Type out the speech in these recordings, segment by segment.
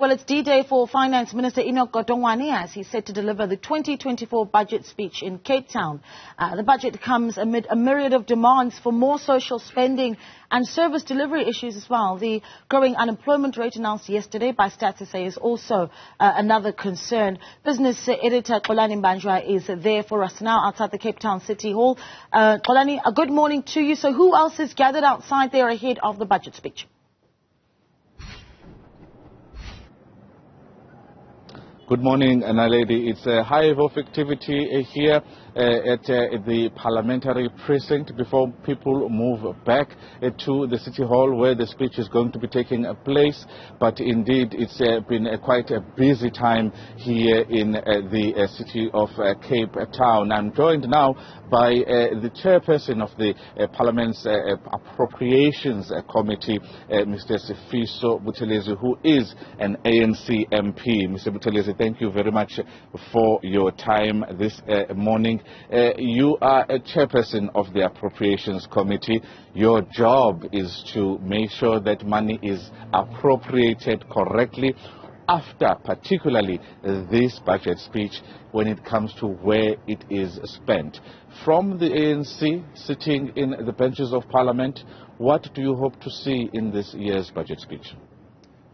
Well, it's D-Day for Finance Minister Enoch Godongwana as he's set to deliver the 2024 budget speech in Cape Town. The budget comes amid a myriad of demands for more social spending and service delivery issues as well. The growing unemployment rate announced yesterday by Stats SA is also another concern. Business Editor Xolani Mbanjwa is there for us now outside the Cape Town City Hall. Xolani, a good morning to you. So who else is gathered outside there ahead of the budget speech? Good morning, Naledi. It's a hive of activity here at the parliamentary precinct before people move back to the City Hall where the speech is going to be taking place. But indeed, it's been quite a busy time here in the city of Cape Town. I'm joined now by the chairperson of the Parliament's Appropriations Committee, Mr. Sfiso Buthelezi, who is an ANC MP. Mr. Buthelezi, thank you very much for your time this morning. You are a chairperson of the Appropriations Committee. Your job is to make sure that money is appropriated correctly after particularly this budget speech when it comes to where it is spent. From the ANC sitting in the benches of Parliament, what do you hope to see in this year's budget speech?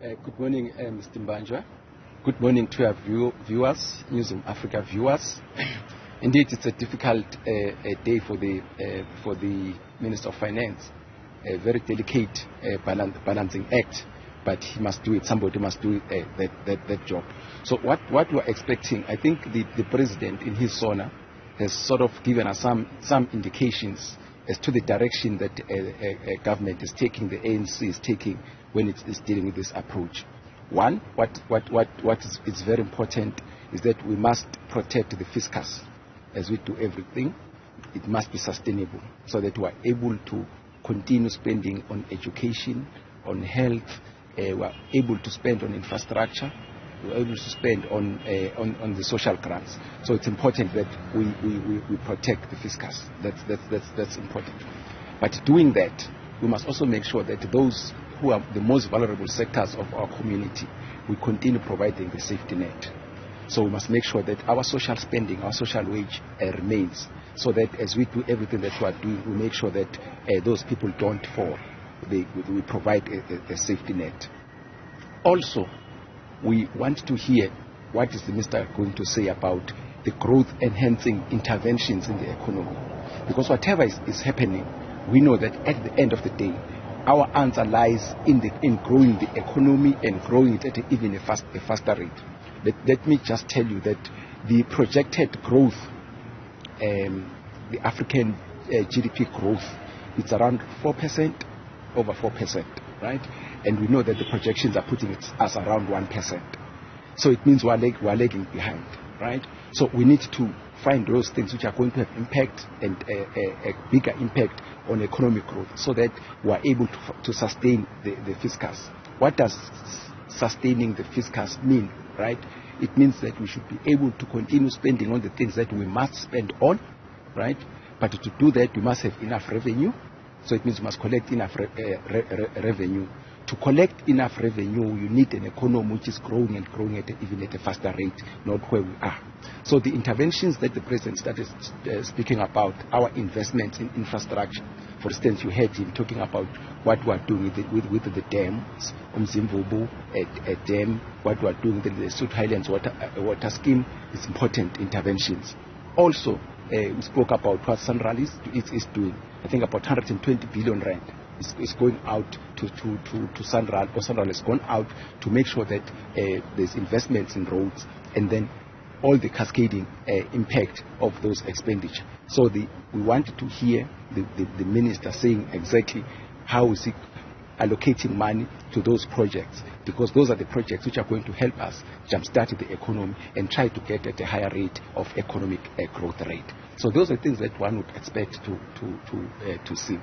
Good morning, Mr. Mbanjwa. Good morning to our viewers, Newzroom Afrika viewers. Indeed, it's a difficult day for the Minister of Finance. A very delicate balancing act, but he must do it. Somebody must do that job. So what we're expecting, I think the President in his SONA has sort of given us some indications as to the direction that government is taking, the ANC is taking when it is dealing with this approach. One, what is very important is that we must protect the fiscus. As we do everything, it must be sustainable so that we are able to continue spending on education, on health, we are able to spend on infrastructure, we are able to spend on the social grants. So it's important that we protect the fiscus. That's important. But doing that, we must also make sure that those who are the most vulnerable sectors of our community, we continue providing the safety net. So we must make sure that our social spending, our social wage remains, so that as we do everything that we are doing, we make sure that those people don't fall. We provide a safety net. Also, we want to hear what is the Minister going to say about the growth-enhancing interventions in the economy. Because whatever is happening, we know that at the end of the day, our answer lies in growing the economy and growing it at even a faster rate. Let me just tell you that the projected growth, the African GDP growth, it's around 4%, over 4%, right? And we know that the projections are putting us around 1%. So it means we're lagging behind, right? So we need to find those things which are going to have impact and a bigger impact on economic growth so that we are able to sustain the fiscus. What does sustaining the fiscus mean, right? It means that we should be able to continue spending on the things that we must spend on, right? But to do that, we must have enough revenue. So it means we must collect enough revenue. To collect enough revenue, you need an economy which is growing and growing even at a faster rate, not where we are. So the interventions that the President started speaking about, our investments in infrastructure. For instance, you heard him talking about what we are doing with the dams, Umzimvubu, a dam, what we are doing with the South Highlands water scheme. It's important interventions. Also, we spoke about what Central is doing. I think about 120 billion rand is going out to Central, or Central has gone out to make sure that there's investments in roads and then all the cascading impact of those expenditure. So we wanted to hear the Minister saying exactly how is he allocating money to those projects, because those are the projects which are going to help us jumpstart the economy and try to get at a higher rate of economic growth rate. So those are things that one would expect to see.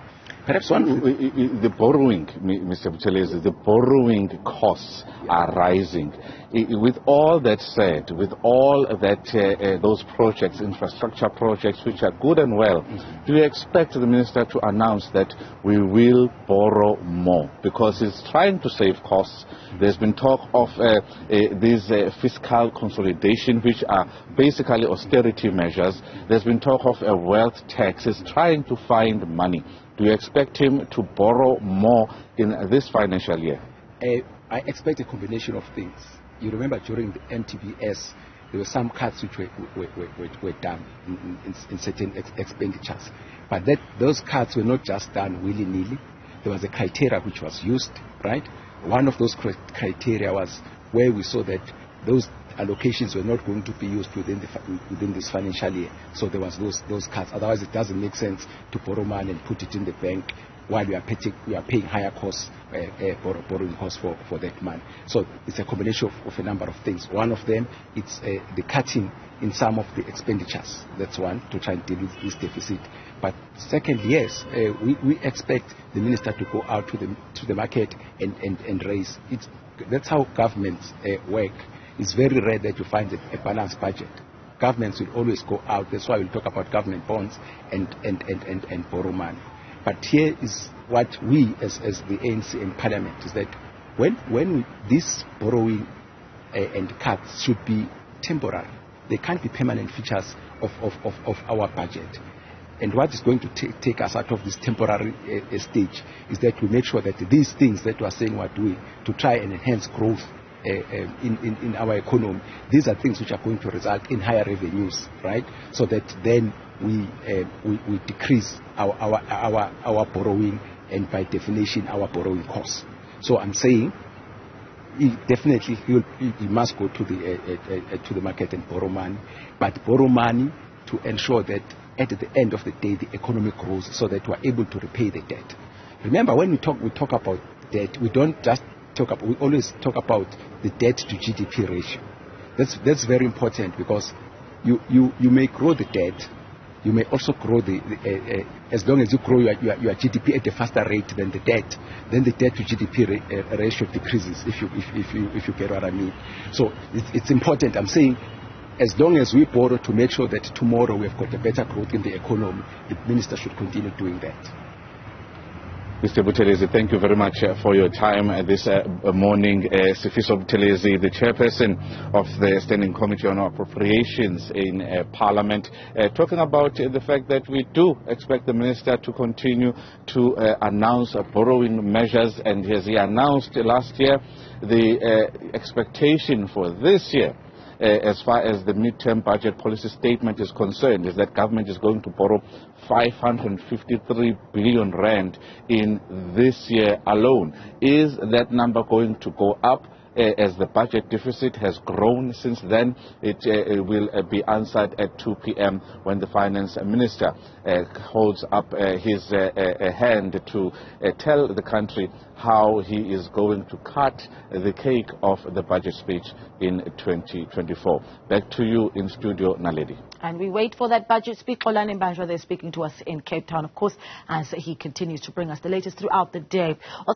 Perhaps the borrowing, Mr. Buthelezi, the borrowing costs are rising. With all that said, with all that those projects, infrastructure projects, which are good and well, do you expect the minister to announce that we will borrow more? Because he's trying to save costs. There's been talk of these fiscal consolidation, which are basically austerity measures. There's been talk of a wealth tax. He's trying to find money. Do you expect him to borrow more in this financial year? I expect a combination of things. You remember during the MTBS, there were some cuts which were done in certain expenditures. But those cuts were not just done willy-nilly. There was a criteria which was used, right? One of those criteria was where we saw that those allocations were not going to be used within this financial year. So there was those cuts. Otherwise, it doesn't make sense to borrow money and put it in the bank while we are paying higher costs, borrowing costs for that money. So it's a combination of a number of things. One of them, it's the cutting in some of the expenditures. That's one, to try and deal with this deficit. But second, yes, we expect the minister to go out to the market and raise. That's how governments work. It's very rare that you find a balanced budget. Governments will always go out. That's why we'll talk about government bonds and borrow money. But here is what we, as the ANC in Parliament, is that when this borrowing and cuts should be temporary. They can't be permanent features of our budget. And what is going to take us out of this temporary stage is that we make sure that these things that we are saying we're doing to try and enhance growth in our economy, these are things which are going to result in higher revenues, right? So that then we decrease our borrowing, and by definition our borrowing costs. So I'm saying he must go to the market and borrow money, but borrow money to ensure that at the end of the day the economy grows, so that we're able to repay the debt. Remember, when we talk about debt, we don't just we always talk about the debt to GDP ratio. That's very important, because you may grow the debt, you may also grow as long as you grow your GDP at a faster rate than the debt, then the debt to GDP ratio decreases, if you get what I mean. So it's important. I'm saying, as long as we borrow to make sure that tomorrow we've got a better growth in the economy, the minister should continue doing that. Mr. Buthelezi, thank you very much for your time this morning. Sfiso Buthelezi, the chairperson of the Standing Committee on Appropriations in Parliament, talking about the fact that we do expect the minister to continue to announce borrowing measures, and as he announced last year, the expectation for this year, as far as the mid-term budget policy statement is concerned, is that government is going to borrow 553 billion rand in this year alone. Is that number going to go up? As the budget deficit has grown since then? It will be answered at 2 p.m. when the Finance Minister holds up his hand to tell the country how he is going to cut the cake of the budget speech in 2024. Back to you in studio, Naledi. And we wait for that budget speech. Xolani Mbanjwa, they're speaking to us in Cape Town, of course, as he continues to bring us the latest throughout the day.